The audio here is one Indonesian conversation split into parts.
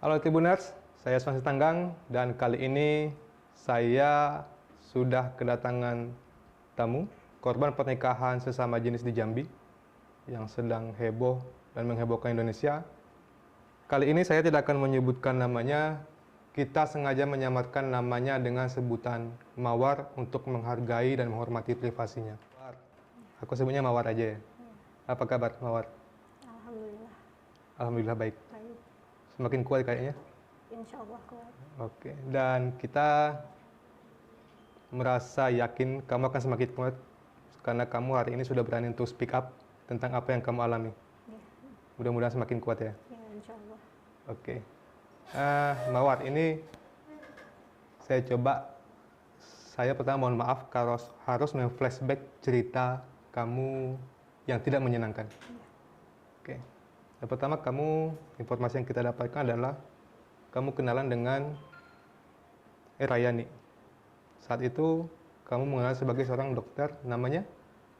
Halo Tribuners, saya Swansi Tanggang dan kali ini saya sudah kedatangan tamu korban pernikahan sesama jenis di Jambi yang sedang heboh dan menghebohkan Indonesia. Kali ini saya tidak akan menyebutkan namanya, kita sengaja menyamarkan namanya dengan sebutan Mawar untuk menghargai dan menghormati privasinya. Aku sebutnya Mawar aja ya. Apa kabar Mawar? Alhamdulillah, Alhamdulillah baik. baik. Semakin kuat kayaknya. Insya Allah kuat. Oke, dan kita merasa yakin kamu akan semakin kuat karena kamu hari ini sudah berani untuk speak up tentang apa yang kamu alami. Ya, Mudah-mudahan semakin kuat ya. ya insya Allah. Oke. Mawar, ini saya pertama mohon maaf kalau harus flashback cerita kamu yang tidak menyenangkan. Oke. Yang pertama, informasi yang kita dapatkan adalah kamu kenalan dengan Rayani. Saat itu kamu mengenal sebagai seorang dokter, namanya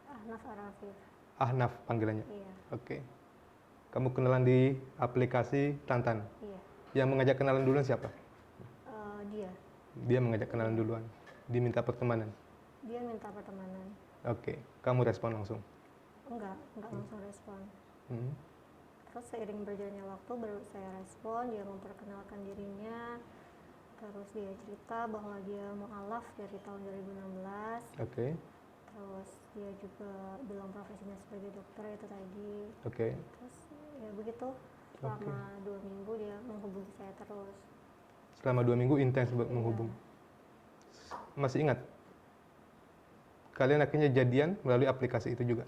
Ahnaf Arafif. Ahnaf panggilannya. Iya, Oke. Kamu kenalan di aplikasi Tantan. iya. Yang mengajak kenalan duluan siapa? Dia Dia mengajak kenalan duluan. Diminta pertemanan. dia minta pertemanan. Oke. Kamu respon langsung. Enggak langsung respon. Hmm. Terus seiring berjalannya waktu baru saya respon, dia memperkenalkan dirinya. Terus dia cerita bahwa dia mu'alaf dari tahun 2016. Oke. Terus dia juga bilang profesinya sebagai dokter itu tadi. Oke. Terus ya begitu, selama 2 minggu dia menghubungi saya terus. Selama 2 minggu intens menghubung. Masih ingat? Kalian akhirnya jadian melalui aplikasi itu juga?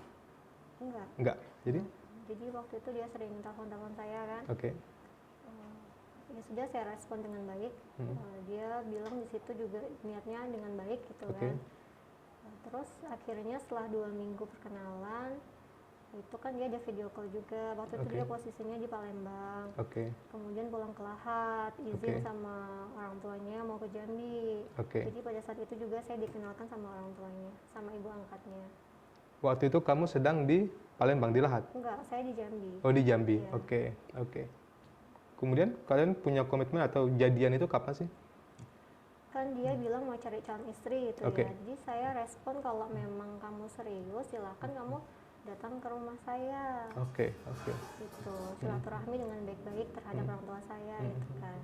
Enggak. Enggak. Jadi? Jadi waktu itu dia sering telepon-telepon saya kan. Oke. Ya sudah, saya respon dengan baik. Dia bilang di situ juga niatnya dengan baik gitu Oke. kan. Terus akhirnya setelah 2 minggu perkenalan, itu kan dia ada video call juga. Waktu itu Oke. dia posisinya di Palembang. Oke. Kemudian pulang ke Lahat, izin Oke. sama orang tuanya mau ke Jambi. Oke. Jadi pada saat itu juga saya dikenalkan sama orang tuanya, sama ibu angkatnya. Waktu itu kamu sedang di Palembang, di Lahat? Enggak, saya di Jambi. Oh, di Jambi. Iya. Oke. Oke. Kemudian kalian punya komitmen atau jadian itu kapan sih? Kan dia bilang mau cari calon istri gitu Oke. ya. Jadi saya respon kalau memang kamu serius, silahkan kamu datang ke rumah saya. Oke. Oke. Gitu, silaturahmi dengan baik-baik terhadap orang tua saya gitu kan.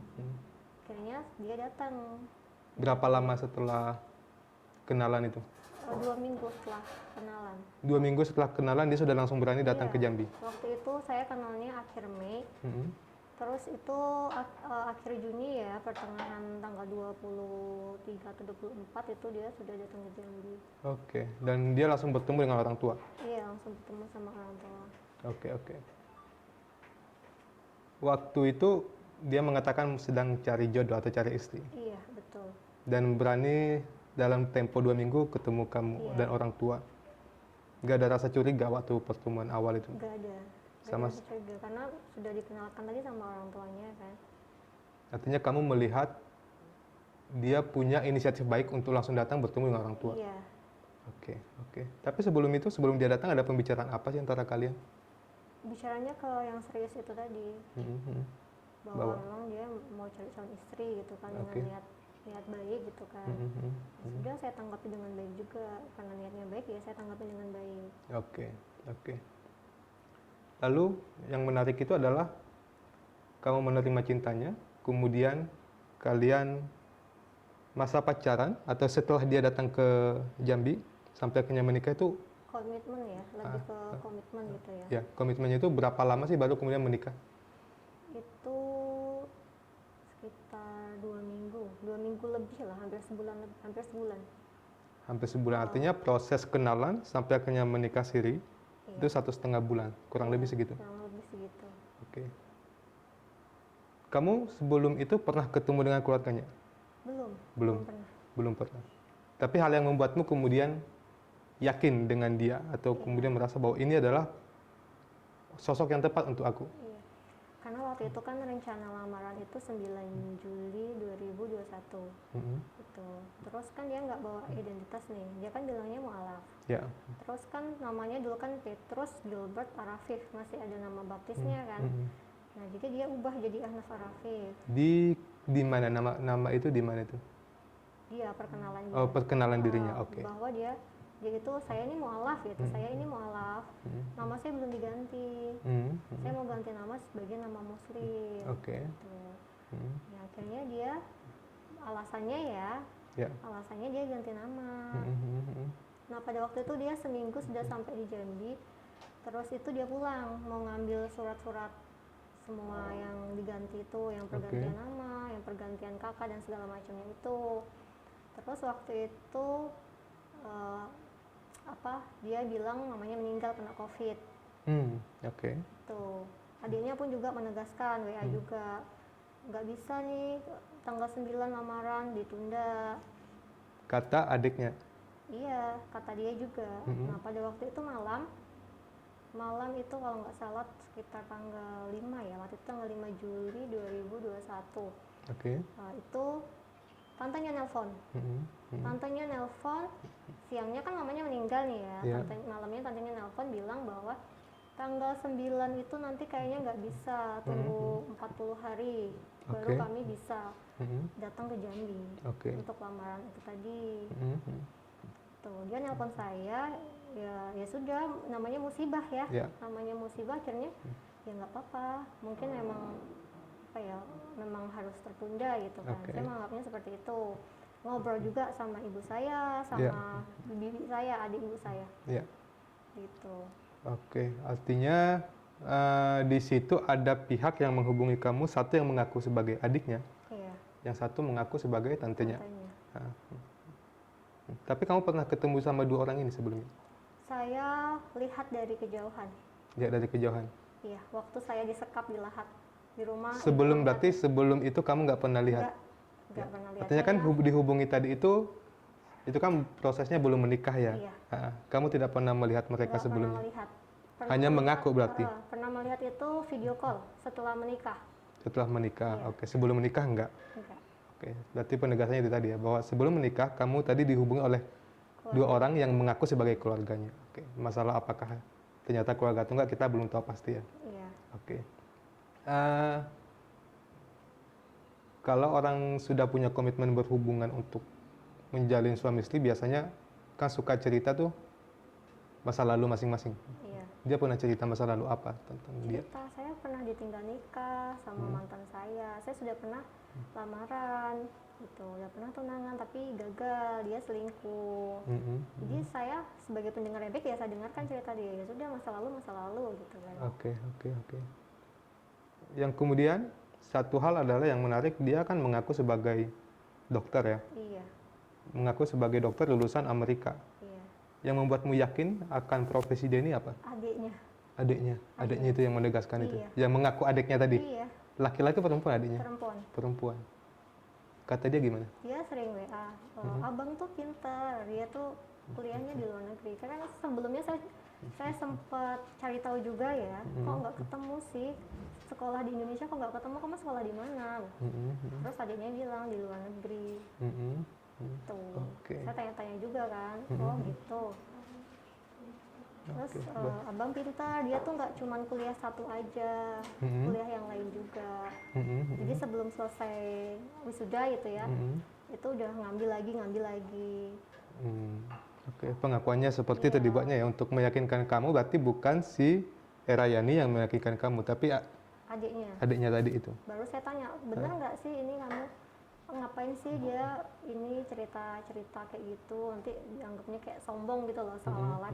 Akhirnya dia datang. Berapa lama setelah kenalan itu? 2 minggu setelah kenalan. 2 minggu setelah kenalan dia sudah langsung berani datang Iya. ke Jambi? Waktu itu saya kenalnya akhir Mei. Terus itu akhir Juni ya, pertengahan tanggal 23 atau 24 itu dia sudah datang ke Jambi. Oke. Dan dia langsung bertemu dengan orang tua? Iya, langsung bertemu sama orang tua. Oke. Oke. Waktu itu dia mengatakan sedang cari jodoh atau cari istri? Iya, betul. Dan berani dalam tempo 2 minggu ketemu kamu dan orang tua? Gak ada rasa curiga waktu pertemuan awal itu? Nggak ada. Sama Juga karena sudah dikenalkan tadi sama orang tuanya kan. artinya kamu melihat dia punya inisiatif baik untuk langsung datang bertemu dengan orang tua? Iya. Oke. Oke. Tapi sebelum dia datang ada pembicaraan apa sih antara kalian? Bicaranya ke yang serius itu tadi. Bahwa memang dia mau cari calon istri gitu kan, Oke. dengan niat baik gitu kan. Sudah saya tanggapi dengan baik juga, karena niatnya baik ya saya tanggapi dengan baik. Oke. Oke. Lalu yang menarik itu adalah kamu menerima cintanya, kemudian kalian masa pacaran atau setelah dia datang ke Jambi sampai akhirnya menikah itu, Komitmen ya, lebih ke komitmen gitu ya. ya komitmennya itu berapa lama sih baru kemudian menikah? Itu sekitar 2 minggu, 2 minggu lebih lah, hampir sebulan. Hampir sebulan. Artinya proses kenalan sampai akhirnya menikah siri itu 1,5 bulan, kurang lebih segitu. Kurang lebih segitu. Oke. Kamu sebelum itu pernah ketemu dengan keluarganya? Belum pernah. Belum pernah. Tapi hal yang membuatmu kemudian yakin dengan dia atau kemudian merasa bahwa ini adalah sosok yang tepat untuk aku? Iya. Karena waktu itu kan rencana lamaran itu 9 Juli 2021. Gitu. Terus kan dia nggak bawa identitas nih, dia kan bilangnya mu'alaf. Ya. Terus kan namanya dulu kan Petrus Gilbert Arafif, masih ada nama baptisnya kan. Nah, jadi dia ubah jadi Ahnaf Arafif. Di mana nama itu di mana itu? Dia perkenalan dia. Oh, perkenalan dirinya. Oke. Bahwa dia itu saya ini mualaf gitu. Saya ini mualaf. Nama saya belum diganti. Saya mau ganti nama sebagai nama muslim. Oke. Gitu. Ya, akhirnya dia alasannya dia ganti nama. Nah, pada waktu itu dia seminggu sudah sampai di Jambi. Terus itu dia pulang mau ngambil surat-surat semua yang diganti itu, yang pergantian nama, yang pergantian kakak dan segala macamnya itu. Terus waktu itu dia bilang namanya meninggal kena COVID. Oke. Tuh, adiknya pun juga menegaskan, WA juga, nggak bisa nih tanggal 9 lamaran ditunda. Kata adiknya? Iya, kata dia juga. Nah, pada waktu itu malam itu kalau nggak salah sekitar tanggal 5 ya, waktu itu tanggal 5 Juli 2021. Oke. Itu tantenya nelpon. Tantenya nelpon, siangnya kan mamanya meninggal nih ya. Malamnya tantenya nelpon bilang bahwa tanggal 9 itu nanti kayaknya nggak bisa, tunggu 40 hari baru kami bisa datang ke Jambi untuk lamaran itu tadi. Tuh, dia nelpon saya, ya sudah, namanya musibah ya. Namanya musibah, akhirnya ya nggak apa-apa, mungkin memang harus tertunda gitu kan. Saya menganggapnya seperti itu. Ngobrol juga sama ibu saya, sama bibi saya, adik ibu saya. Gitu. Oke, artinya di situ ada pihak yang menghubungi kamu, satu yang mengaku sebagai adiknya, yang satu mengaku sebagai tantenya. Tapi kamu pernah ketemu sama dua orang ini sebelumnya? Saya lihat dari kejauhan. Lihat dari kejauhan? Iya, waktu saya disekap di lahat di rumah. Sebelum itu kamu nggak pernah lihat? Nggak pernah lihat. Artinya kan dihubungi tadi itu kan prosesnya belum menikah ya? Iya. Kamu tidak pernah melihat mereka sebelumnya? Pernah melihat. Hanya mengaku berarti? Pernah melihat itu video call setelah menikah. Setelah menikah, oke. Sebelum menikah enggak? Enggak. Oke, berarti penegasannya itu tadi ya, bahwa sebelum menikah kamu tadi dihubungi oleh dua orang yang mengaku sebagai keluarganya. Oke, masalah apakah ternyata keluarga atau enggak kita belum tahu pasti ya. Iya. Oke. Kalau orang sudah punya komitmen berhubungan untuk menjalin suami istri, biasanya kan suka cerita tuh masa lalu masing-masing. Iya. Dia pernah cerita masa lalu apa tentang dia? Saya pernah ditinggal nikah sama mantan saya. Saya sudah pernah lamaran, gitu. Udah pernah tunangan tapi gagal, dia selingkuh. Jadi saya sebagai pendengar rebek ya saya dengarkan cerita dia. Ya sudah, masa lalu gitu kan. Oke. Yang kemudian satu hal adalah yang menarik, dia kan mengaku sebagai dokter ya. Iya. Mengaku sebagai dokter lulusan Amerika. Iya. Yang membuatmu yakin akan profesi dia ini apa? Adiknya itu yang menegaskan itu. Yang mengaku adiknya tadi. Iya. Laki-laki perempuan adiknya? Perempuan. Kata dia gimana? Dia sering WA, abang tuh pintar, dia tuh kuliahnya di luar negeri. Karena sebelumnya saya sempat cari tahu juga ya, kok nggak ketemu sih sekolah di Indonesia, kok nggak ketemu, kamu sekolah di mana? Terus adiknya bilang di luar negeri. Tuh. Saya tanya-tanya juga kan, oh gitu. Terus abang pintar, dia tuh nggak cuman kuliah satu aja, kuliah yang lain juga. Jadi sebelum selesai wisuda gitu ya, itu udah ngambil lagi. Oke, pengakuannya seperti itu dibuatnya ya untuk meyakinkan kamu, berarti bukan si Erayani yang meyakinkan kamu, tapi adiknya tadi itu. Baru saya tanya, benar nggak sih ini kamu ngapain sih dia ini cerita kayak gitu, nanti dianggapnya kayak sombong gitu loh, seolah-olah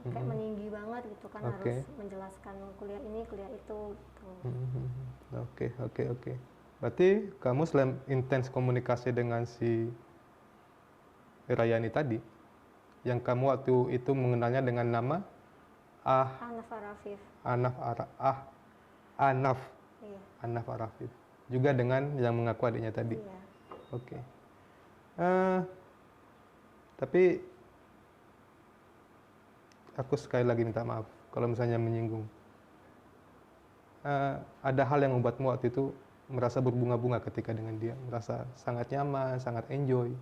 kayak meninggi banget gitu kan, harus menjelaskan kuliah ini kuliah itu gitu. Oke. Berarti kamu selain intens komunikasi dengan si Erayani tadi, yang kamu waktu itu mengenalnya dengan nama Ahnaf Arafif. Ahnaf Arafif. Juga dengan yang mengaku adiknya tadi. Iya. Oke. Tapi aku sekali lagi minta maaf kalau misalnya menyinggung. Ada hal yang membuatmu waktu itu merasa berbunga-bunga ketika dengan dia, merasa sangat nyaman, sangat enjoy.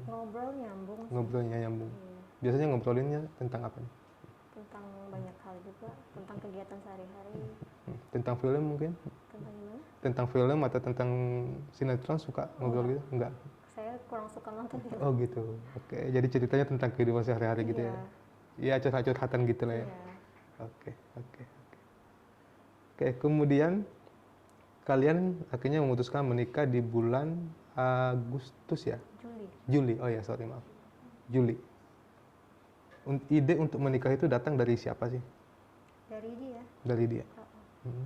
Ngobrolnya nyambung. Ngobrolnya nyambung. Biasanya ngobrolinnya tentang apa? tentang banyak hal juga, tentang kegiatan sehari-hari. Tentang film mungkin? Tentang gimana? Tentang film atau tentang sinetron suka ngobrol gitu? Enggak. Saya kurang suka nonton film. Oh gitu. Oke, jadi ceritanya tentang kehidupan sehari-hari gitu ya? Iya, curhat-curhatan gitu lah ya? Iya. Oke. Oke, kemudian kalian akhirnya memutuskan menikah di bulan Agustus ya? Juli. Oh ya, sorry maaf. Juli. Ide untuk menikah itu datang dari siapa sih? Dari dia. Dari dia.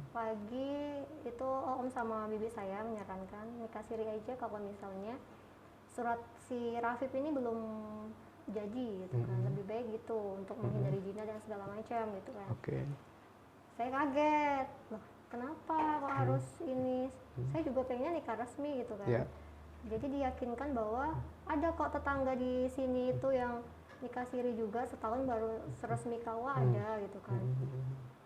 Pagi itu om sama bibi saya menyarankan nikah siri aja kalau misalnya surat si Rafif ini belum jadi gitu kan. Lebih baik gitu untuk menghindari zina dan segala macam gitu kan. Oke. Saya kaget. Loh, kenapa kok harus ini? Saya juga pengennya nikah resmi gitu kan. Yeah. Jadi diyakinkan bahwa ada kok tetangga di sini itu yang nikah siri juga setahun baru resmi kawa ada gitu kan.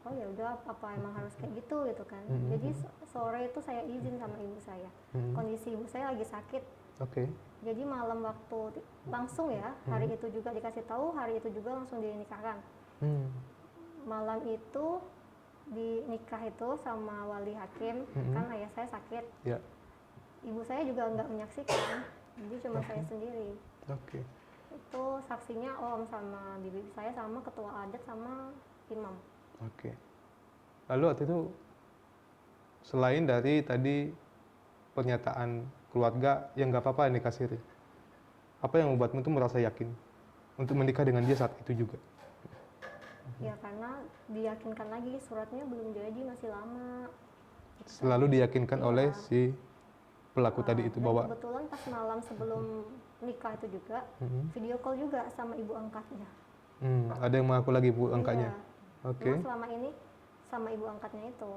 Oh ya udah, apa emang harus kayak gitu gitu kan. Jadi sore itu saya izin sama ibu saya. Kondisi ibu saya lagi sakit. Oke. Jadi malam waktu langsung ya, hari itu juga dikasih tahu, hari itu juga langsung dinikahkan. Malam itu di nikah itu sama wali hakim, kan ayah saya sakit. Yeah. Ibu saya juga nggak menyaksikan, jadi cuma saya sendiri. Oke. Itu saksinya om sama bibi saya sama ketua adat sama imam. Oke. Lalu waktu itu selain dari tadi pernyataan keluarga yang nggak apa-apa nikah siri, apa yang membuatmu tuh merasa yakin untuk menikah dengan dia saat itu juga? Ya karena diyakinkan lagi suratnya belum jadi, masih lama. Selalu diyakinkan oleh si pelaku tadi itu Dan bahwa kebetulan pas malam sebelum nikah itu juga video call juga sama ibu angkatnya. ada yang mengaku lagi ibu angkatnya. Iya. Oke. Cuma selama ini sama ibu angkatnya itu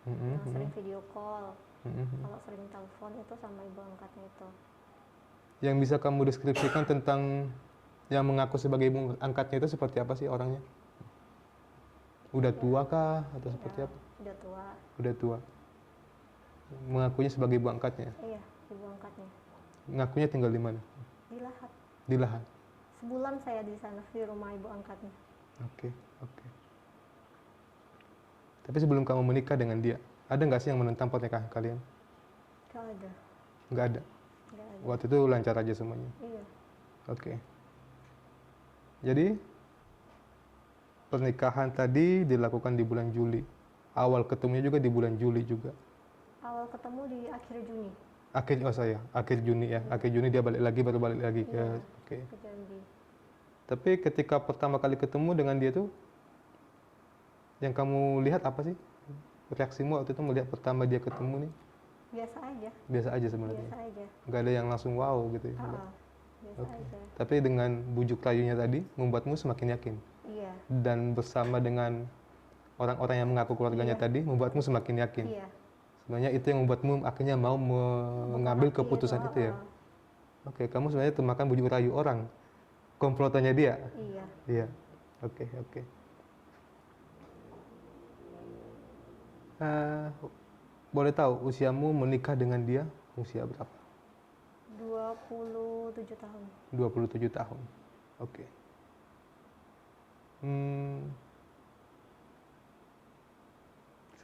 yang sering video call. Kalau sering telepon itu sama ibu angkatnya itu. Yang bisa kamu deskripsikan tentang yang mengaku sebagai ibu angkatnya itu seperti apa sih orangnya? Udah tua kah atau seperti apa? Udah tua. Udah tua. Mengakunya sebagai ibu angkatnya. Iya, ibu angkatnya. Ngakunya tinggal di mana? Di Lahat. Di Lahat. Sebulan saya di sana di rumah ibu angkatnya. Oke. Tapi sebelum kamu menikah dengan dia, ada nggak sih yang menentang pernikahan kalian? Gak ada. Nggak ada. Gak ada. Waktu itu lancar aja semuanya. Iya. Oke. Jadi pernikahan tadi dilakukan di bulan Juli. Awal ketemunya juga di bulan Juli juga. Awal ketemu di akhir Juni. Akhir Juni ya. Akhir Juni dia baru balik lagi ke. Iya, Oke. ke Jambi. Tapi ketika pertama kali ketemu dengan dia tuh, yang kamu lihat apa sih? Reaksimu waktu itu melihat pertama dia ketemu nih? Biasa aja. Biasa aja sebenarnya. Biasa aja. Nggak ada yang langsung wow gitu ya. Biasa aja. Tapi dengan bujuk rayunya tadi membuatmu semakin yakin. Iya. Dan bersama dengan orang-orang yang mengaku keluarganya tadi membuatmu semakin yakin. Iya. Sebenarnya itu yang membuatmu akhirnya mau mengambil keputusan itu ya. Oke, kamu sebenarnya termakan bujuk rayu orang. Komplotannya dia. Iya. Oke. Boleh tahu usiamu menikah dengan dia usia berapa? 27 tahun. 27 tahun. Oke.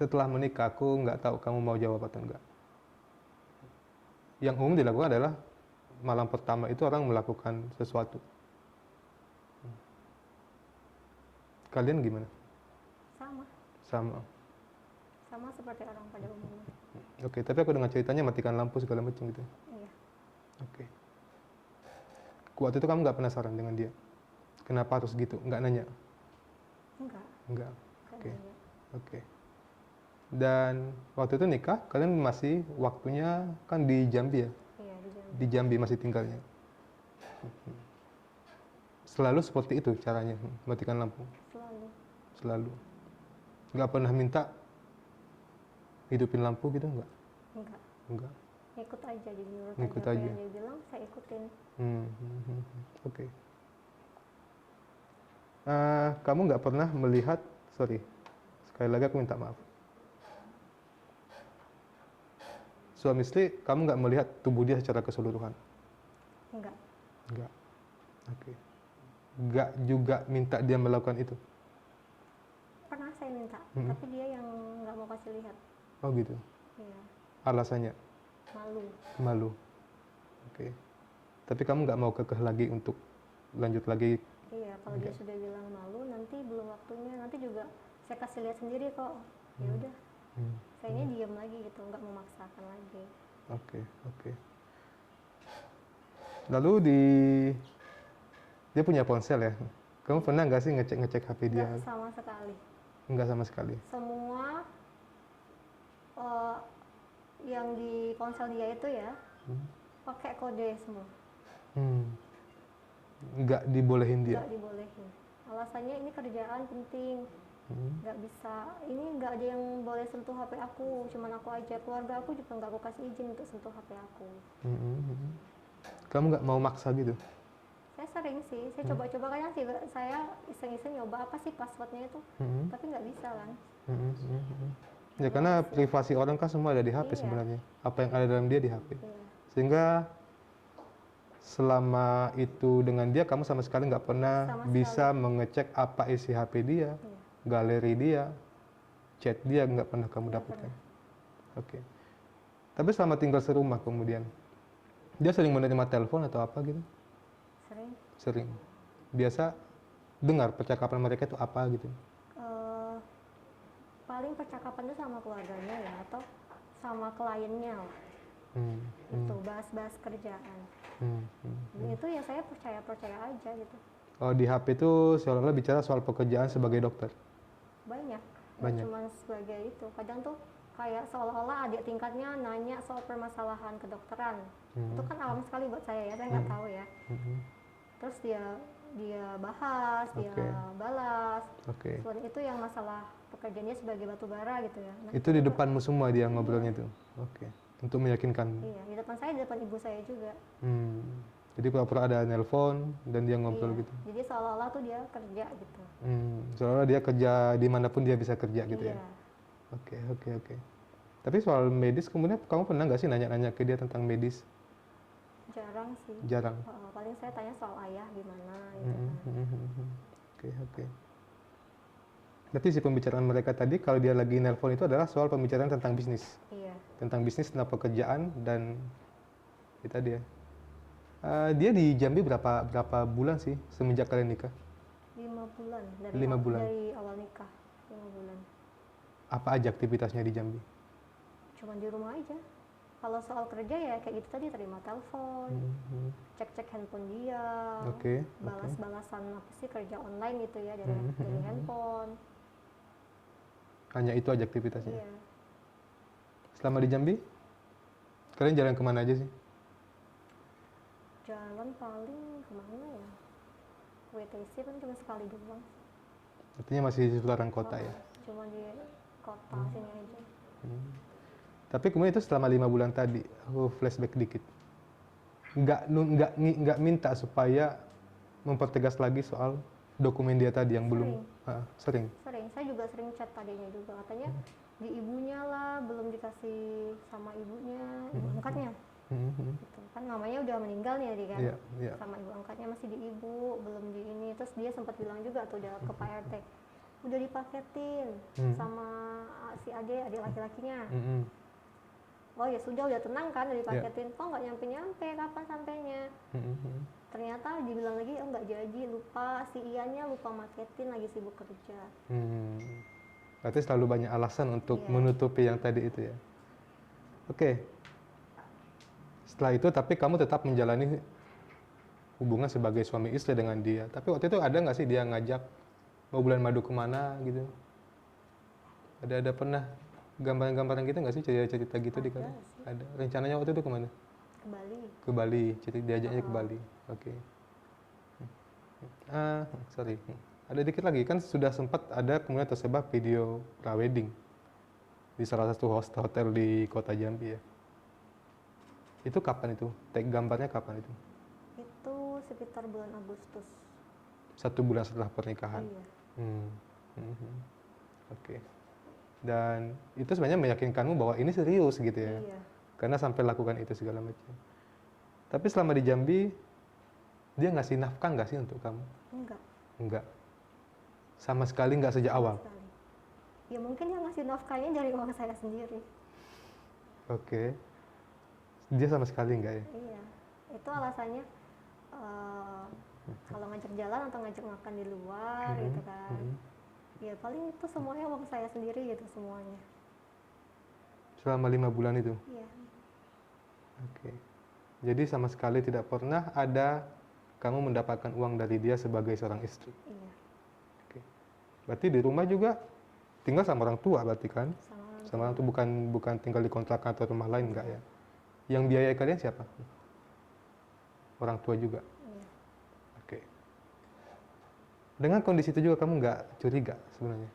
Setelah menikah, aku nggak tahu kamu mau jawab atau enggak. Yang umum dilakukan adalah malam pertama itu orang melakukan sesuatu. Kalian gimana? Sama. Sama seperti orang pada umumnya. Oke, tapi aku dengar ceritanya matikan lampu segala macam gitu. Iya. Oke. Waktu itu kamu nggak penasaran dengan dia? Kenapa harus gitu? Nggak nanya? Enggak. Oke. Dan waktu itu nikah, kalian masih waktunya kan di Jambi ya? Iya, di Jambi. Di Jambi masih tinggalnya. Selalu seperti itu caranya, matikan lampu? Selalu. Nggak pernah minta hidupin lampu gitu enggak? Enggak. Ikut aja, jadi nurut Ikut aja. Apa aja. yang dia bilang, saya ikutin. Oke. Kamu nggak pernah melihat, sekali lagi aku minta maaf. Suami istri, kamu nggak melihat tubuh dia secara keseluruhan? Enggak. Oke. Nggak juga minta dia melakukan itu? tapi dia yang nggak mau kasih lihat. Oh gitu. Iya, Alasannya malu. malu. Oke. Tapi kamu nggak mau kekeh lagi untuk lanjut lagi? Iya, kalau dia sudah bilang malu, nanti belum waktunya, nanti juga saya kasih lihat sendiri kok. Ya udah, sayanya diam lagi gitu, nggak memaksakan lagi. Oke, oke. Lalu dia punya ponsel ya? Kamu pernah nggak sih ngecek HP dia? Nggak sama sekali. Nggak sama sekali. Semua yang di ponsel dia itu ya pakai kode semua. Nggak dibolehin dia? Nggak dibolehin. Alasannya ini kerjaan penting. Nggak bisa, ini nggak ada yang boleh sentuh HP aku, cuman aku aja, keluarga aku juga nggak aku kasih izin untuk sentuh HP aku. Kamu nggak mau maksa gitu? Saya sering sih, saya coba-coba, kadang sih saya iseng-iseng nyoba apa sih passwordnya itu, tapi nggak bisa kan. Ya karena privasi orang kan semua ada di HP Iya. sebenarnya. Apa yang ada dalam dia di HP. Iya. Sehingga selama itu dengan dia, kamu sama sekali nggak pernah Sama bisa mengecek apa isi HP dia, Iya. galeri dia, chat dia, nggak pernah kamu Nggak dapatkan. pernah. Oke. Tapi selama tinggal serumah kemudian, dia sering menerima telepon atau apa gitu? Sering. Sering. Biasa dengar percakapan mereka itu apa gitu? Paling percakapan itu sama keluarganya ya, atau sama kliennya lah. Itu bahas-bahas kerjaan. Itu ya saya percaya aja gitu. Oh, di HP itu seolah-olah bicara soal pekerjaan sebagai dokter? Banyak. Banyak. Cuma sebagai itu. Kadang tuh kayak seolah-olah adik tingkatnya nanya soal permasalahan kedokteran. Itu kan alam sekali buat saya ya, saya nggak tahu ya. Terus dia bahas, dia balas. Selain itu yang masalah pekerjaannya sebagai batubara gitu ya. Nah, itu di depanmu semua dia ngobrolnya itu? Oke. Untuk meyakinkan? Iya, di depan saya, di depan ibu saya juga. Jadi pura-pura ada nelpon dan dia ngobrol gitu? Jadi seolah-olah tuh dia kerja gitu. Seolah-olah dia kerja dimanapun dia bisa kerja gitu ya? Oke. Tapi soal medis kemudian kamu pernah nggak sih nanya-nanya ke dia tentang medis? Jarang sih. Jarang? Paling saya tanya soal ayah gimana gitu. Oke. Berarti si pembicaraan mereka tadi kalau dia lagi nelpon itu adalah soal pembicaraan tentang bisnis? Iya. Tentang bisnis, tentang pekerjaan, dan itu dia. Dia di Jambi berapa bulan sih semenjak kalian nikah? 5 bulan. 5 bulan. Dari awal nikah 5 bulan. Apa aja aktivitasnya di Jambi? Cuman di rumah aja. Kalau soal kerja ya kayak gitu tadi, terima telepon, cek-cek handphone dia, balas-balasan apa sih kerja online gitu ya dari handphone. Hanya itu aja aktivitasnya? Iya. Selama di Jambi, kalian jalan kemana aja sih? Jalan paling kemana ya? WTC kan cuma sekali doang. Artinya masih di seputaran kota ya? Cuma di kota sini aja. Tapi kemudian itu selama 5 bulan tadi, aku flashback dikit. Nggak minta supaya mempertegas lagi soal dokumen dia tadi yang belum sering. Sering, saya juga sering chat tadinya juga, katanya di ibunya lah, belum dikasih sama ibunya, ibu angkatnya. Gitu. Kan namanya udah meninggal nih tadi kan, sama ibu angkatnya masih di ibu, belum di ini. Terus dia sempat bilang juga tuh udah ke Pak RT, udah dipaketin sama si adik laki-lakinya. Oh ya sudah, udah tenang kan, udah dipaketin. Kok nggak nyampe-nyampe, kapan sampainya? Ternyata dibilang lagi, oh nggak jadi, lupa, si Iannya lupa maketin, lagi sibuk kerja. Berarti selalu banyak alasan untuk menutupi yang tadi itu ya. Oke. Setelah itu, tapi kamu tetap menjalani hubungan sebagai suami istri dengan dia. Tapi waktu itu ada nggak sih dia ngajak mau bulan madu kemana gitu? Ada pernah gambaran-gambaran gitu nggak sih, cerita-cerita gitu di kalian? Ada. Rencananya waktu itu kemana? Ke Bali. Ke Bali, diajaknya ke Bali. Oke. Sorry. Ada dikit lagi, kan sudah sempat ada kemudian tersebar video prawedding di salah satu hotel di kota Jambi ya. Itu kapan itu? Take gambarnya kapan itu? Itu sekitar bulan Agustus. 1 bulan setelah pernikahan? Iya. Oke. Dan itu sebenarnya meyakinkanmu bahwa ini serius gitu ya? Iya. Karena sampai lakukan itu segala macam. Tapi selama di Jambi, dia ngasih nafkah nggak sih untuk kamu? Enggak. Enggak. Sama sekali nggak sejak awal? Sekali. Ya mungkin yang ngasih nafkahnya dari uang saya sendiri. Oke. Dia sama sekali enggak ya? Iya, itu alasannya eh, kalau ngajak jalan atau ngajak makan di luar gitu kan. Ya paling itu semuanya uang saya sendiri gitu semuanya. Selama 5 bulan itu? Iya, Oke. Jadi sama sekali tidak pernah ada kamu mendapatkan uang dari dia sebagai seorang istri? iya, Oke. Berarti di rumah juga tinggal sama orang tua berarti kan? sama orang Sama orang tua. tua, bukan tinggal di kontrakan atau rumah lain enggak ya? Yang biayai kalian siapa? Orang tua juga? Iya. Oke. Dengan kondisi itu juga kamu nggak curiga sebenarnya?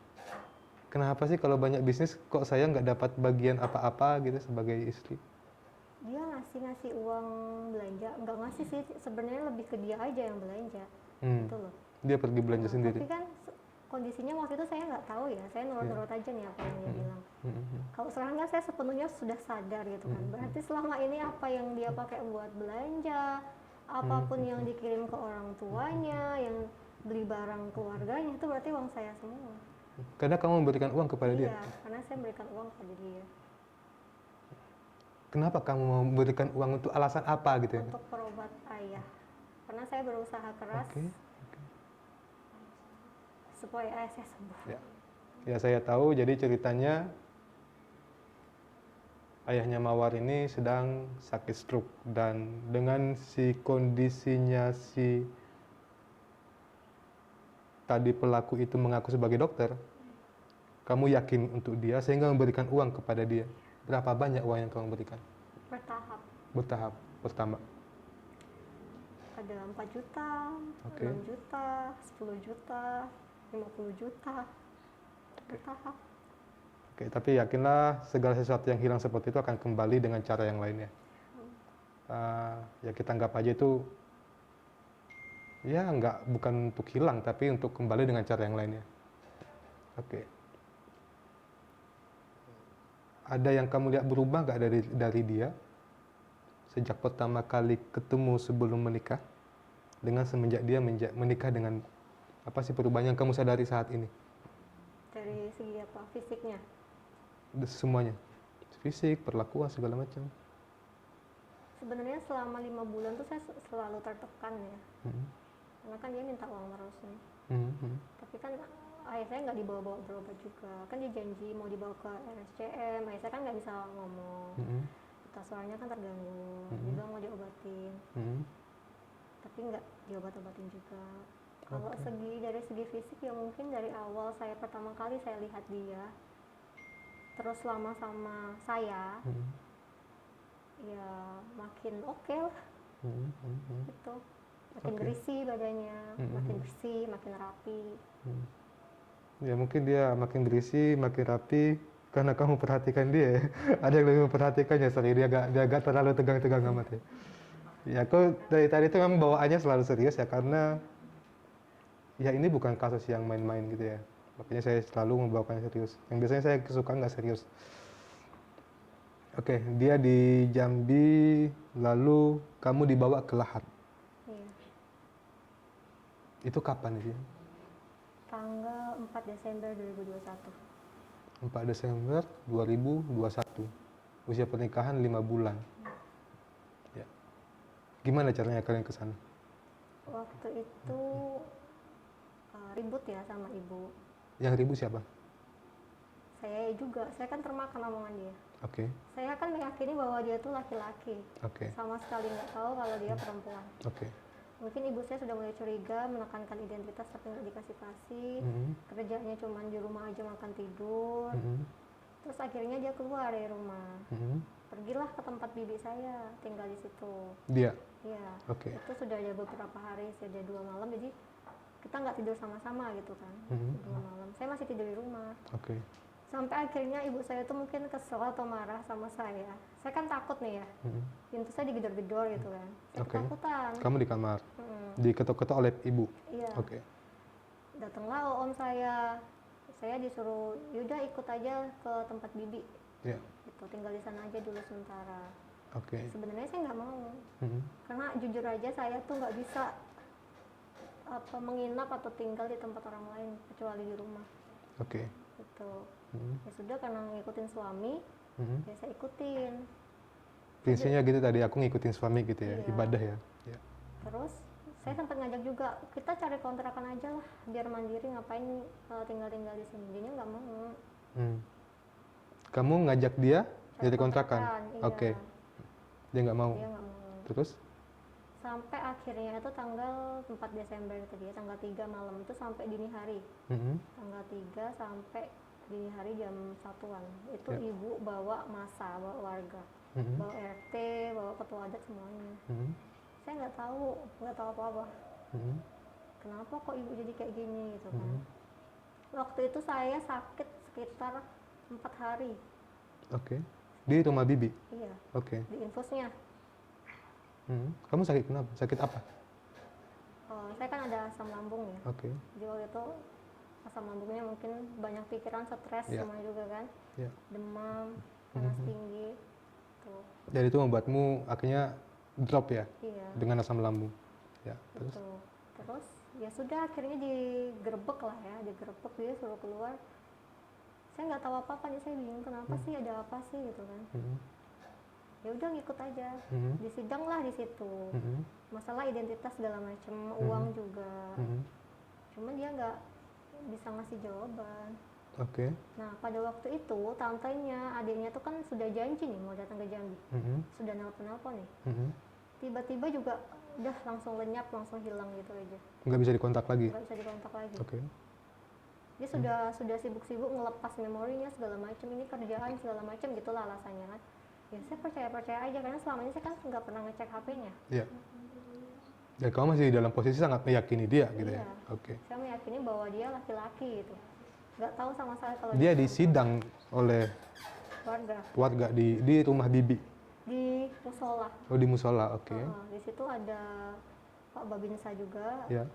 Kenapa sih kalau banyak bisnis kok saya nggak dapat bagian apa-apa gitu sebagai istri? Dia ngasih uang belanja, nggak ngasih sih, sebenarnya lebih ke dia aja yang belanja. Gitu loh. Dia pergi belanja Nah, sendiri? tapi kan kondisinya waktu itu saya nggak tahu ya, saya nurut-nurut aja nih apa yang dia bilang. Kalau sekarang kan saya sepenuhnya sudah sadar gitu kan, berarti selama ini apa yang dia pakai buat belanja, apapun yang dikirim ke orang tuanya, yang beli barang keluarganya, itu berarti uang saya semua. Karena kamu memberikan uang kepada dia? Iya, karena saya memberikan uang kepada dia. Kenapa kamu mau memberikan uang untuk alasan apa gitu ya? Untuk berobat ayah, karena saya berusaha keras Oke. supaya ayah saya sembuh. Ya. Ya saya tahu, jadi ceritanya ayahnya Mawar ini sedang sakit stroke dan dengan si kondisinya si tadi pelaku itu mengaku sebagai dokter, kamu yakin untuk dia sehingga memberikan uang kepada dia. Berapa banyak uang yang kamu berikan? Bertahap. Bertahap. Pertama. Ada 4 juta, Oke. 6 juta, 10 juta, 50 juta. Bertahap. Oke, tapi yakinlah segala sesuatu yang hilang seperti itu akan kembali dengan cara yang lainnya. Ya kita anggap aja itu ya bukan untuk hilang tapi untuk kembali dengan cara yang lainnya. Oke. Ada yang kamu lihat berubah nggak dari dia sejak pertama kali ketemu sebelum menikah dengan semenjak dia menikah, dengan apa sih perubahan yang kamu sadari saat ini? Dari segi apa? Fisiknya. Semuanya, fisik, perlakuan, segala macam. Sebenarnya selama 5 bulan tuh saya selalu tertekan ya. Karena kan dia minta uang terus nih. Tapi kan ayah saya nggak dibawa-bawa berobat juga. Kan dia janji mau dibawa ke RSCM, ayah saya kan nggak bisa ngomong. Pita suaranya kan terganggu. Dia bilang mau diobatin. Tapi nggak diobat-obatin juga. Kalau dari segi fisik ya mungkin dari awal saya pertama kali saya lihat dia, terus lama sama saya, ya makin oke lah. Gitu. Makin berisi badannya, makin bersih, makin rapi. Ya mungkin dia makin berisi, makin rapi karena kamu perhatikan dia ya. Ada yang lebih memperhatikannya, sorry, dia agak terlalu tegang-tegang amat ya. Ya aku dari tadi itu memang bawaannya selalu serius ya, karena ya ini bukan kasus yang main-main gitu ya. Makanya saya selalu membawakannya serius. Yang biasanya saya suka nggak serius. Oke, dia di Jambi, lalu kamu dibawa ke Lahat. Iya. Itu kapan sih? Tanggal 4 Desember 2021. 4 Desember 2021. Usia pernikahan 5 bulan. Ya. Gimana caranya kalian ke sana? Waktu itu ribut ya sama ibu. Yang ribut siapa? Saya juga, saya kan termakan omongan dia. Oke. Saya kan meyakini bahwa dia tuh laki-laki. Oke. Sama sekali nggak tahu kalau dia perempuan. Oke. Mungkin ibu saya sudah mulai curiga, menekankan identitas tapi nggak dikasih. Kerjanya cuma di rumah aja makan tidur. Terus akhirnya dia keluar dari rumah. Pergilah ke tempat bibi saya, tinggal di situ. Dia? Iya. Oke. Itu sudah ada beberapa hari, sudah 2 malam, jadi kita nggak tidur sama-sama gitu kan. 2 malam. Saya masih tidur di rumah. Oke. Sampai akhirnya ibu saya tuh mungkin kesel atau marah sama saya. Saya kan takut nih ya. Pintu saya digedor-gedor gitu kan. Saya ketakutan. Kamu di kamar? Diketok-ketok oleh ibu? Iya. Oke. Datanglah om saya. Saya disuruh, yaudah ikut aja ke tempat bibi. Iya. Gitu, tinggal di sana aja dulu sementara. Oke. Sebenarnya saya nggak mau. Karena jujur aja saya tuh nggak bisa menginap atau tinggal di tempat orang lain kecuali di rumah. Oke. Gitu. Ya sudah, karena ngikutin suami, ya saya ikutin. Prinsipnya gitu tadi, aku ngikutin suami gitu ya, Iya. ibadah ya. Ya. Terus saya sempat ngajak juga, kita cari kontrakan aja lah, biar mandiri, ngapain tinggal-tinggal di sini. Dia nggak mau. Kamu ngajak dia Cari jadi kontrakan? iya. Oke. Dia nggak mau. Dia nggak mau. Terus? Sampai akhirnya itu tanggal 4 Desember tadi ya, tanggal 3 malam itu sampai dini hari. Tanggal 3 sampai dini hari jam 1-an. Itu ibu bawa masa, bawa warga. Bawa RT, bawa ketua adat semuanya. Saya nggak tahu apa-apa. Kenapa kok ibu jadi kayak gini gitu kan. Waktu itu saya sakit sekitar 4 hari. Oke. Di rumah bibi? Iya. Oke. Di infusnya. Kamu sakit kenapa? Sakit apa? Saya kan ada asam lambung ya. Oke. Jadi waktu itu asam lambungnya mungkin banyak pikiran, stres semuanya juga kan. Demam, panas tinggi. Tuh. Jadi itu membuatmu akhirnya drop ya? Iya. Dengan asam lambung. Ya, terus? Betul. Terus ya sudah, akhirnya digerebek lah ya, digerebek, dia suruh keluar. Saya nggak tahu apa-apa nih, saya bingung kenapa sih, ada apa sih gitu kan. Ya udah ngikut aja. Disidang lah di situ. Masalah identitas segala macam, uang juga. Cuma dia nggak bisa ngasih jawaban. Oke. Nah pada waktu itu tantenya, adiknya tuh kan sudah janji nih mau datang ke Jambi. Sudah nelpon nih. Tiba-tiba juga udah langsung lenyap, langsung hilang gitu aja. Nggak bisa dikontak lagi? Nggak bisa dikontak lagi. Oke. Dia sudah sibuk-sibuk ngelepas memorinya segala macam, ini kerjaan segala macam gitulah alasannya kan. Ya saya percaya aja, karena selama ini saya kan nggak pernah ngecek HP-nya. Iya. Dan kamu masih dalam posisi sangat meyakini dia gitu ya? Oke. Saya meyakini bahwa dia laki-laki gitu. Nggak tahu sama sekali kalau dia disidang oleh warga di rumah bibi? Di musola. Oh, di musola, oke. Di situ ada Pak Babinsa juga. Ya.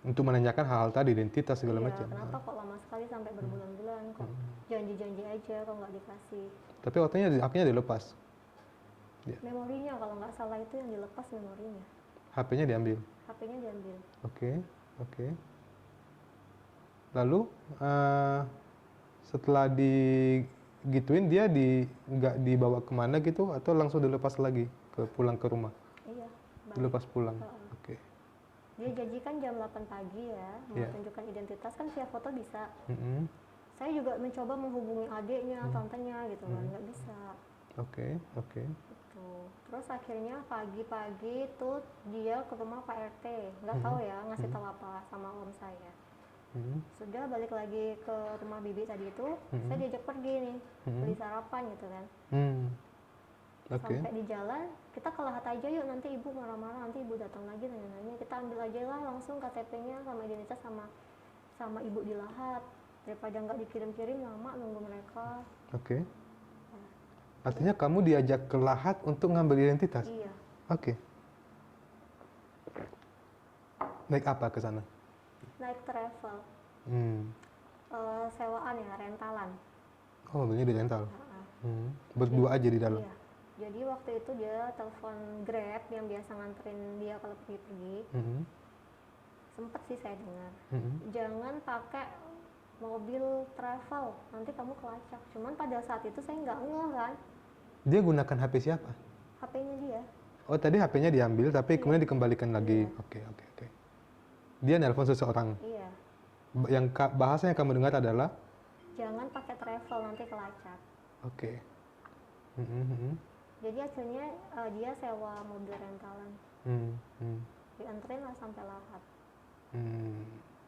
Untuk menanyakan hal-hal tadi, identitas segala macam. Kenapa kok lama sekali sampai berbulan-bulan, kok janji-janji aja kok nggak dikasih. Tapi akhirnya dilepas? Ya. Memorinya kalau nggak salah itu yang dilepas, memorinya. HP-nya diambil? HP-nya diambil. Oke. Lalu setelah digituin dia nggak dibawa kemana gitu, atau langsung dilepas lagi pulang ke rumah? Iya. Dilepas pulang. Oke. Dia janjikan jam 8 pagi ya, mau tunjukkan identitas kan via foto bisa. Saya juga mencoba menghubungi adiknya, tantenya gitu kan, nggak bisa. Oke. Gitu. Terus akhirnya pagi-pagi tuh dia ke rumah Pak RT, nggak tahu ya ngasih tahu apa sama om saya. Sudah balik lagi ke rumah bibi tadi itu, saya diajak pergi nih, beli sarapan gitu kan. Sampai di jalan, kita ke Lahat aja yuk, nanti ibu marah-marah, nanti ibu datang lagi nanya-nanya. Kita ambil aja lah langsung KTP-nya sama identitas sama ibu di Lahat, daripada nggak dikirim-kirim lama nunggu mereka. Oke. Artinya kamu diajak ke Lahat untuk ngambil identitas? Iya. Oke. Naik apa ke sana? Naik travel. Sewaan ya, rentalan. Oh, belinya di rental. Berdua aja di dalam. Iya. Jadi waktu itu dia telepon Grab yang biasa nganterin dia kalau pergi-pergi. Sempet sih saya dengar. Jangan pakai mobil travel, nanti kamu kelacak. Cuman pada saat itu saya nggak ngeh kan. Dia gunakan HP siapa? HP-nya dia. Oh, tadi HP-nya diambil tapi kemudian dikembalikan lagi. Oke. Dia nelpon seseorang. Iya. Yang bahasa yang kamu dengar adalah jangan pakai travel, nanti kelacak. Oke. Jadi akhirnya dia sewa mobil rentalan. Dianterin lah sampai Lahat.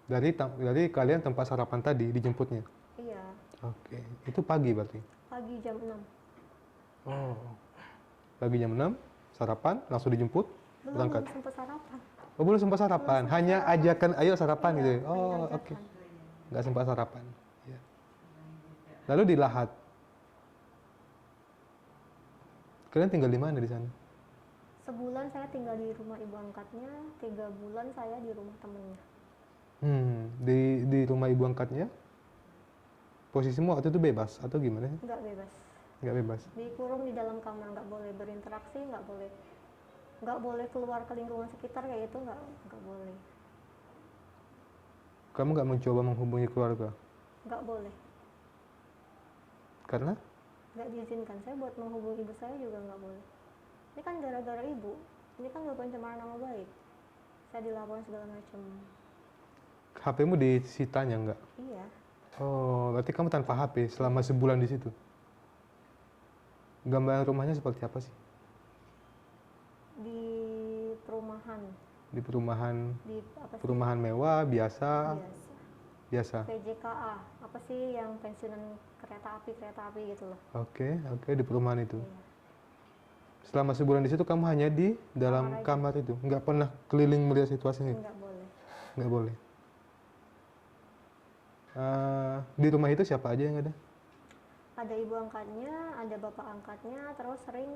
Dari kalian tempat sarapan tadi dijemputnya? Iya. Oke. Itu pagi berarti? Pagi jam 6. Oh. Pagi jam 6, sarapan, langsung dijemput, berangkat? Belum sempat sarapan. Oh, belum sempat sarapan? Hanya ajakan, ayo sarapan gitu ya? Oh, oke. Nggak sempat sarapan. Ya. Lalu di Lahat, kalian tinggal di mana di sana? Sebulan saya tinggal di rumah ibu angkatnya, 3 bulan saya di rumah temennya. Di rumah ibu angkatnya, posisimu waktu itu bebas atau gimana? Nggak bebas. Nggak bebas? Dikurung di dalam kamar, nggak boleh berinteraksi, nggak boleh keluar ke lingkungan sekitar kayak itu, nggak boleh. Kamu nggak mencoba menghubungi keluarga? Nggak boleh. Karena? Nggak diizinkan. Saya buat menghubungi ibu saya juga nggak boleh. Ini kan gara-gara ibu. Ini kan udah pencemaran nama baik. Saya dilaporin segala macam. HP-mu disitanya nggak? Iya. Oh, berarti kamu tanpa HP selama sebulan di situ. Gambaran rumahnya seperti apa sih? Di perumahan. Di perumahan, Di apa sih? perumahan mewah, biasa, Biasa. biasa. PJKA. Apa sih yang pensiunan kereta api gitu loh. Oke, di perumahan itu. Iya. Selama sebulan di situ kamu hanya di dalam Kamar aja. kamar itu, nggak pernah keliling melihat situasinya? Nggak boleh. Nggak boleh. Di rumah itu siapa aja yang ada? Ada ibu angkatnya, ada bapak angkatnya, terus sering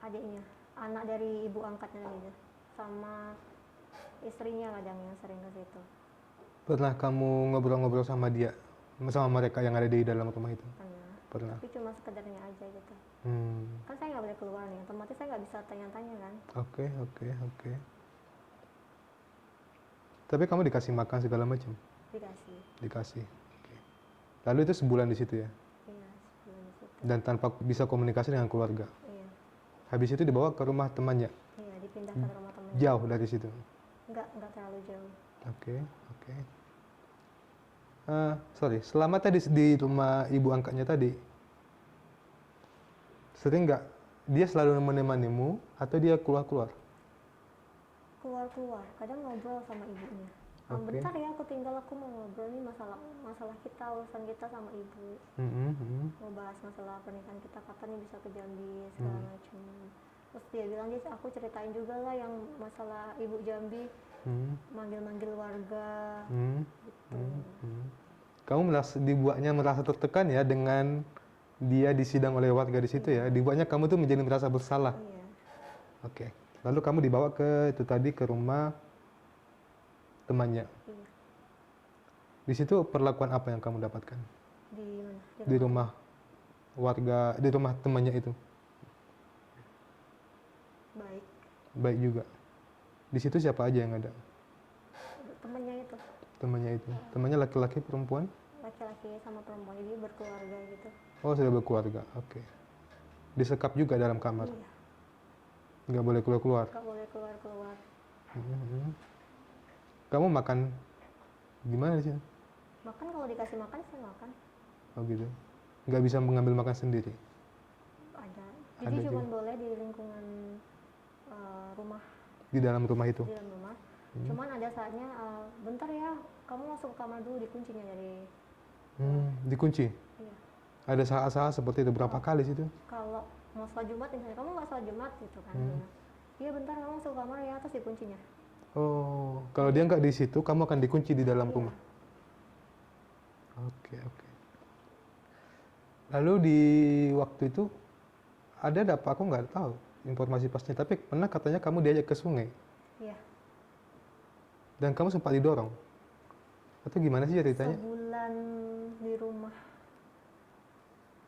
adiknya, anak dari ibu angkatnya gitu, sama istrinya kadang yang sering ke situ. Pernah kamu ngobrol-ngobrol sama dia, sama mereka yang ada di dalam rumah itu? Pernah. Tapi cuma sekedarnya aja gitu. Hmm. Kan saya nggak boleh keluar nih, otomatis saya nggak bisa tanya-tanya kan. Oke. Tapi kamu dikasih makan segala macam? Dikasih. Oke. Lalu itu sebulan di situ ya? Iya, sebulan di situ. Dan tanpa bisa komunikasi dengan keluarga? Iya. Habis itu dibawa ke rumah temannya? Iya, dipindahkan ke rumah temannya. Jauh dari situ? Nggak terlalu jauh. Oke. Selama tadi di rumah ibu angkatnya tadi, sering nggak dia selalu menemanimu atau dia keluar-keluar? Keluar, kadang ngobrol sama ibunya. Oke. Bentar ya, aku mau ngobrol nih masalah kita, urusan kita sama ibu. Mau bahas masalah pernikahan kita, kapan nih bisa ke Jambi, segala macam. Terus dia bilang, aku ceritain juga lah yang masalah ibu Jambi, manggil-manggil warga, gitu. Kamu dibuatnya merasa tertekan ya dengan dia disidang oleh warga di situ ya? Dibuatnya kamu tuh menjadi merasa bersalah? Iya. Oke. Lalu kamu dibawa ke itu tadi ke rumah temannya? Iya. Di situ perlakuan apa yang kamu dapatkan? Di mana? Di rumah warga, di rumah temannya itu? Baik. Baik juga. Di situ siapa aja yang ada? Temannya itu. Temannya laki-laki, perempuan? Laki-laki sama perempuan, jadi berkeluarga gitu. Oh, sudah berkeluarga. Oke. Disekap juga dalam kamar? Iya. Nggak boleh keluar-keluar? Nggak boleh keluar. Kamu makan gimana sih? Makan, kalau dikasih makan saya makan. Oh gitu. Nggak bisa mengambil makan sendiri? Ada. Jadi Ada cuma juga. boleh di lingkungan rumah. Di dalam rumah itu? Di dalam rumah. Cuman ada saatnya, bentar ya, kamu masuk ke kamar dulu, dikuncinya dari. Dikunci? Iya. Ada saat-saat seperti itu, berapa kali sih itu? Kalau mau sholat Jumat misalnya, kamu nggak sholat Jumat gitu kan? Iya bentar, kamu masuk ke kamar ya, terus dikuncinya. Oh, kalau dia nggak di situ, kamu akan dikunci di dalam Iya. rumah? Oke. Lalu di waktu itu, ada apa? Aku nggak tahu informasi pastinya, tapi pernah katanya kamu diajak ke sungai? Iya. Dan kamu sempat didorong? Atau gimana sih ceritanya? Sebulan di rumah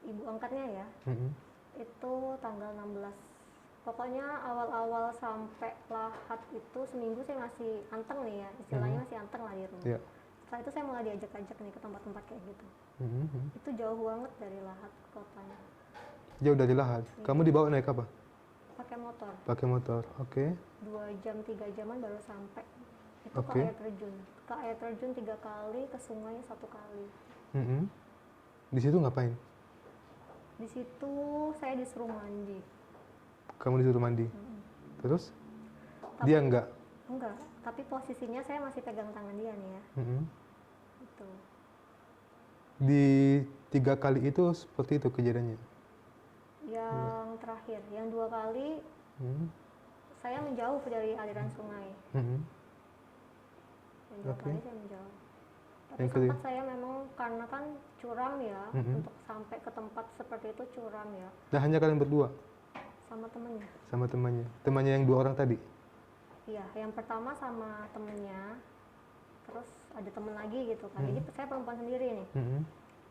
ibu angkatnya ya, itu tanggal 16. Pokoknya awal-awal sampai lahat itu seminggu saya masih anteng nih ya, istilahnya masih anteng lah di rumah. Iya. Setelah itu saya mulai diajak-ajak nih ke tempat-tempat kayak gitu. Itu jauh banget dari lahat ke kotanya. Jauh dari lahat? Kamu dibawa naik apa? Pakai motor. Pakai motor, oke. 2 jam 3 jaman baru sampai. Itu Oke. ke air terjun 3 kali, ke sungai 1 kali. Di situ ngapain? Di situ saya disuruh mandi. Kamu disuruh mandi? Terus? Dia enggak? Enggak, tapi posisinya saya masih pegang tangan dia nih ya. Gitu. Di 3 kali itu seperti itu kejadiannya? Yang terakhir, yang 2 kali saya menjauh dari aliran sungai. Yang 2 kali saya menjauh. Tapi sempat saya memang, karena kan curam ya, untuk sampai ke tempat seperti itu curam ya. Dan hanya kalian berdua? Sama temennya. Sama temannya? Temannya yang 2 orang tadi? Iya, yang pertama sama temennya, terus ada temen lagi gitu kan. Jadi saya perempuan sendiri nih.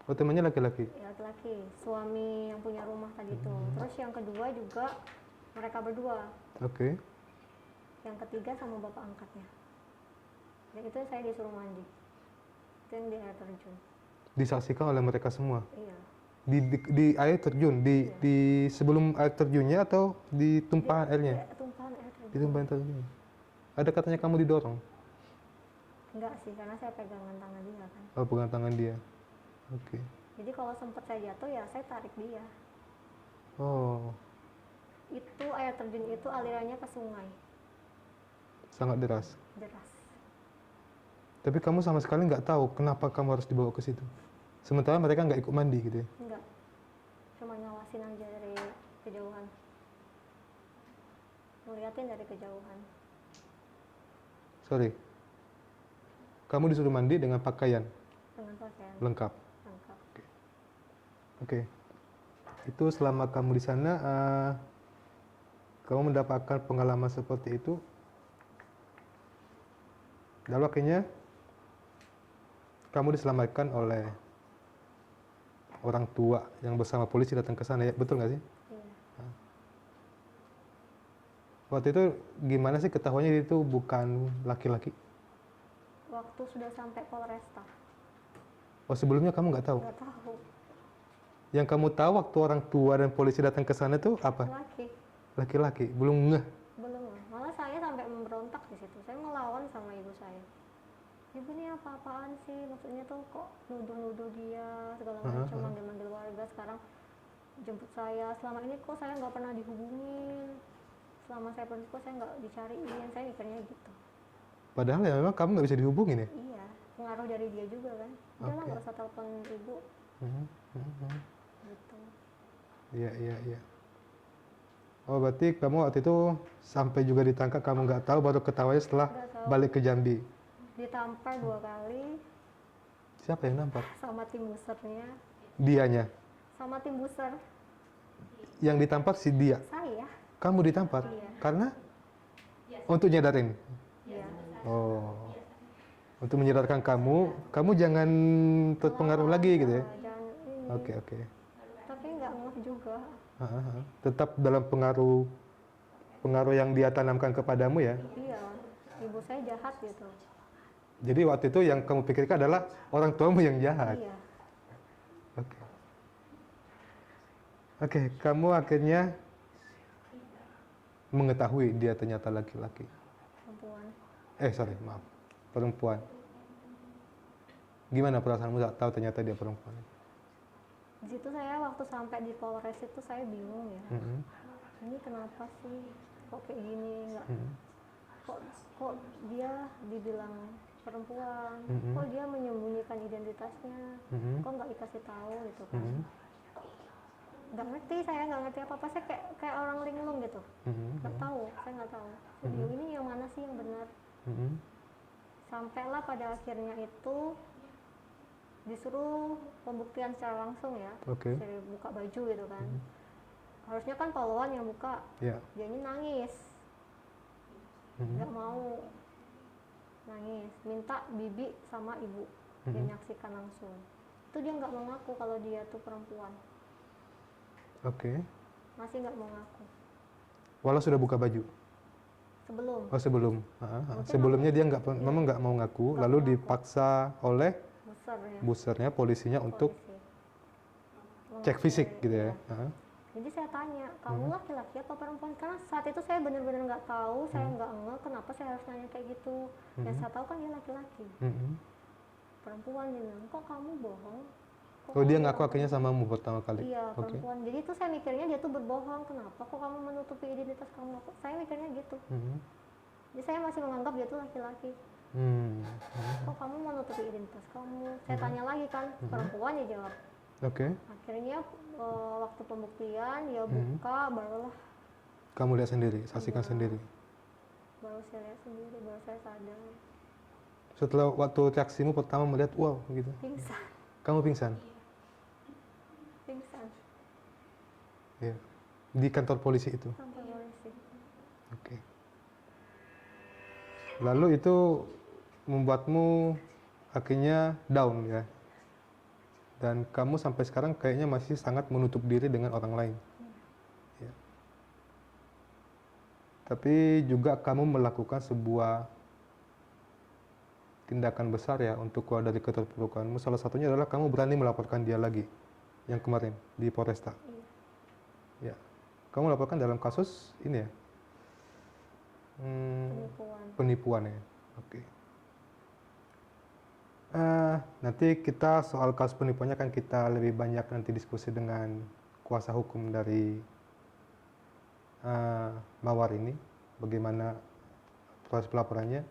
Oh, temannya laki-laki? Ya, laki-laki, suami yang punya rumah tadi itu. Terus yang kedua juga mereka berdua. Oke. Yang ketiga sama bapak angkatnya. Dan itu saya disuruh mandi. Itu yang di air terjun. Disaksikan oleh mereka semua. Iya. Di air terjun, Iya. di sebelum air terjunnya atau di tumpahan airnya? Tumpahan air terjun. Di tumpahan terjun. Ada katanya kamu didorong? Enggak sih, karena saya pegangan tangan dia kan. Oh, pegang tangan dia. Oke. Jadi kalau sempat saya jatuh ya saya tarik dia. Oh, Itu air terjun itu alirannya ke sungai. sangat deras. Deras. Tapi kamu sama sekali nggak tahu kenapa kamu harus dibawa ke situ. Sementara mereka nggak ikut mandi gitu ya? Enggak. Cuma ngawasin aja dari kejauhan. Ngeliatin dari kejauhan. Sorry. Kamu disuruh mandi dengan pakaian Dengan pakaian lengkap. lengkap. Oke. Itu selama kamu di sana, kamu mendapatkan pengalaman seperti itu. Lalu akhirnya kamu diselamatkan oleh orang tua yang bersama polisi datang ke sana, ya betul nggak sih? Iya. Waktu itu gimana sih ketahuannya itu bukan laki-laki? Waktu sudah sampai Polresta. Oh, sebelumnya kamu nggak tahu? Nggak tahu. Yang kamu tahu waktu orang tua dan polisi datang ke sana itu apa? Laki. Laki-laki, belum ngeh. Belum. Malah saya sampai memberontak di situ. Saya melawan sama ibu saya. Ibu ini apa-apaan sih? Maksudnya tuh kok nuduh-nuduh dia segala macam, manggil-manggil warga. Sekarang jemput saya. Selama ini kok saya nggak pernah dihubungin. Selama saya pergi kok saya nggak dicariin. Saya mikirnya gitu. Padahal ya memang kamu nggak bisa dihubungin ya? Iya. Pengaruh dari dia juga kan. Udahlah nggak usah telepon ibu. Gitu. Iya, iya, iya. Oh, berarti kamu waktu itu sampai juga ditangkap, kamu nggak tahu, baru ketahuannya setelah Nggak tahu. balik ke Jambi. Ditampar 2 kali Siapa yang nampar? sama tim busernya. Dianya. Sama tim buser. Yang ditampar si dia. Saya. Kamu ditampar? Iya. Karena? Untuk nyadarin? Iya. Oh. Untuk menyadarkan kamu jangan terpengaruh lagi gitu ya? Jangan ini. Oke, oke. Tapi nggak ngeh juga. Tetap dalam pengaruh yang dia tanamkan kepadamu ya? Iya. Ibu saya jahat gitu. Jadi waktu itu yang kamu pikirkan adalah orang tuamu yang jahat? Iya. Oke. Oke, kamu akhirnya mengetahui dia ternyata laki-laki. Perempuan. Maaf. Perempuan. Gimana perasaanmu saat tahu ternyata dia perempuan? Di situ saya waktu sampai di Polres itu saya bingung ya. Ini kenapa sih kok kayak gini? Nggak, kok dia dibilang perempuan? Kok dia menyembunyikan identitasnya? Kok nggak dikasih tahu gitu kan? Nggak ngerti, saya nggak ngerti apa-apa. Saya kayak orang linglung gitu. Nggak tahu, saya nggak tahu. Video ini yang mana sih yang benar? Sampailah pada akhirnya itu disuruh pembuktian secara langsung ya. Saya buka baju gitu kan. Harusnya kan pahlawan yang buka. Yeah. Dia ini nangis. Nggak mau. Nangis. Minta bibi sama ibu. Dia nyaksikan langsung. Itu dia nggak mau ngaku kalau dia tuh perempuan. Oke. Masih nggak mau ngaku. Walau sudah buka baju? Sebelum. Oh, sebelum. Sebelumnya dia memang nggak mau ngaku, lalu dipaksa oleh busernya, polisinya untuk cek fisik gitu ya. Jadi saya tanya, kamu laki-laki apa perempuan? Karena saat itu saya benar-benar nggak tahu, saya nggak ngeh kenapa saya harus nanya kayak gitu. Yang saya tahu kan dia laki-laki. Perempuan dia bilang, kok kamu bohong? Oh, dia ngaku akhirnya samamu pertama kali? Iya, perempuan. Jadi itu saya mikirnya dia tuh berbohong. Kenapa kok kamu menutupi identitas kamu? Saya mikirnya gitu. Jadi saya masih menganggap dia tuh laki-laki. Kok kamu menutupi identitas kamu? Saya tanya lagi kan, perempuan, dia jawab. Akhirnya waktu pembuktian dia buka, barulah kamu lihat sendiri, saksikan sendiri. Baru saya lihat sendiri, baru saya sadar. Setelah waktu reaksimu pertama melihat, wow gitu. Pingsan. Kamu pingsan? Pingsan. Ya. Di kantor polisi itu? Kantor polisi. Oke. Lalu itu membuatmu akhirnya down ya? Dan kamu sampai sekarang kayaknya masih sangat menutup diri dengan orang lain. Ya. Tapi juga kamu melakukan sebuah tindakan besar ya untuk keluar dari keterpurukanmu. Salah satunya adalah kamu berani melaporkan dia lagi yang kemarin di Polresta. Ya, kamu laporkan dalam kasus ini ya, penipuan ya. Oke. Nanti kita soal kasus penipuannya kan kita lebih banyak nanti diskusi dengan kuasa hukum dari Mawar ini, bagaimana proses pelaporannya.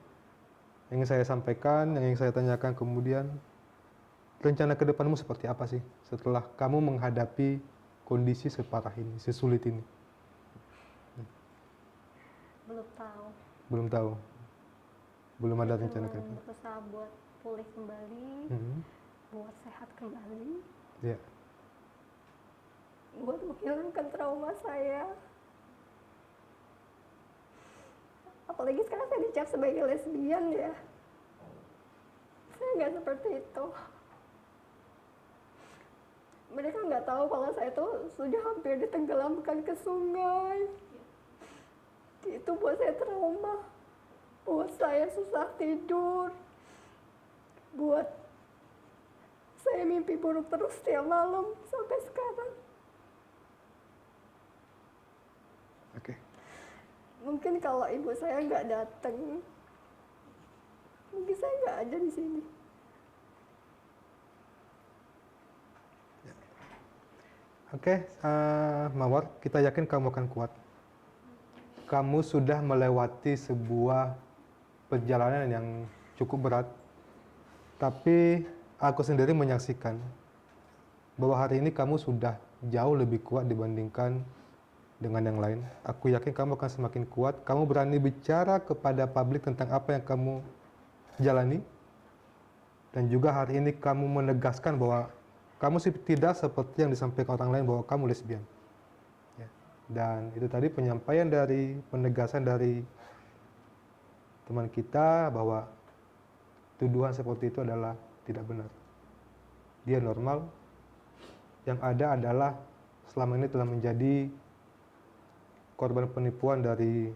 Yang ingin saya sampaikan, yang ingin saya tanyakan kemudian, rencana ke depanmu seperti apa sih setelah kamu menghadapi kondisi separah ini, sesulit ini? Belum tahu. Belum tahu. Belum ada rencana ke depan. Berusaha buat pulih kembali, buat sehat kembali. Ya. Buat menghilangkan trauma saya. Apalagi sekarang saya dicap sebagai lesbian ya. Saya nggak seperti itu. Mereka nggak tahu kalau saya tuh sudah hampir ditenggelamkan ke sungai. Itu buat saya trauma. Buat saya susah tidur. Buat saya mimpi buruk terus setiap malam sampai sekarang. Oke. Mungkin kalau ibu saya nggak datang, mungkin saya nggak ada di sini. Oke, Mawar, kita yakin kamu akan kuat. Kamu sudah melewati sebuah perjalanan yang cukup berat, tapi aku sendiri menyaksikan bahwa hari ini kamu sudah jauh lebih kuat dibandingkan dengan yang lain. Aku yakin kamu akan semakin kuat. Kamu berani bicara kepada publik tentang apa yang kamu jalani. Dan juga hari ini kamu menegaskan bahwa kamu tidak seperti yang disampaikan orang lain bahwa kamu lesbian. Ya. Dan itu tadi penyampaian dari, penegasan dari teman kita bahwa tuduhan seperti itu adalah tidak benar. Dia normal. Yang ada adalah selama ini telah menjadi korban penipuan dari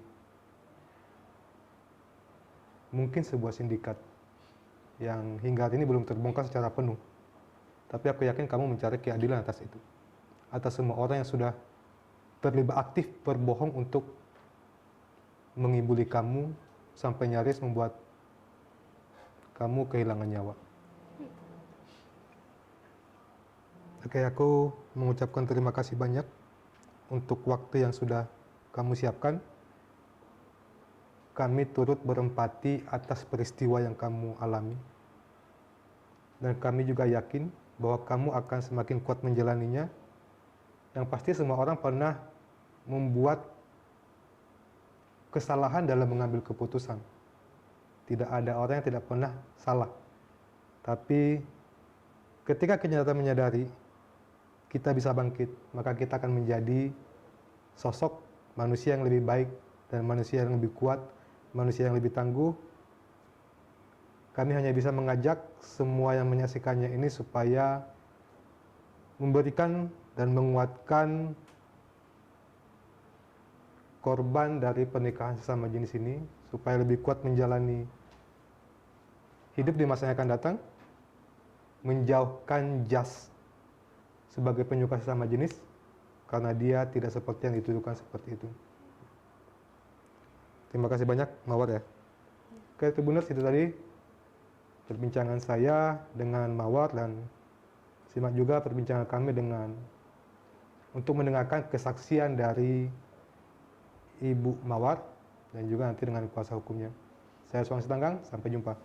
mungkin sebuah sindikat yang hingga hari ini belum terbongkar secara penuh. Tapi aku yakin kamu mencari keadilan atas itu. Atas semua orang yang sudah terlibat aktif berbohong untuk mengibuli kamu sampai nyaris membuat kamu kehilangan nyawa. Oke, aku mengucapkan terima kasih banyak untuk waktu yang sudah kamu siapkan. Kami turut berempati atas peristiwa yang kamu alami. Dan kami juga yakin bahwa kamu akan semakin kuat menjalaninya. Yang pasti semua orang pernah membuat kesalahan dalam mengambil keputusan. Tidak ada orang yang tidak pernah salah. Tapi ketika kita menyadari kita bisa bangkit, maka kita akan menjadi sosok manusia yang lebih baik dan manusia yang lebih kuat, manusia yang lebih tangguh. Kami hanya bisa mengajak semua yang menyaksikannya ini supaya memberikan dan menguatkan korban dari pernikahan sesama jenis ini supaya lebih kuat menjalani hidup di masa yang akan datang, menjauhkan jas sebagai penyuka sesama jenis karena dia tidak seperti yang dituduhkan seperti itu. Terima kasih banyak, Mawar ya. Oke, Tribuners, itu tadi perbincangan saya dengan Mawar, dan simak juga perbincangan kami dengan untuk mendengarkan kesaksian dari Ibu Mawar dan juga nanti dengan kuasa hukumnya. Saya Suang Sitanggang, sampai jumpa.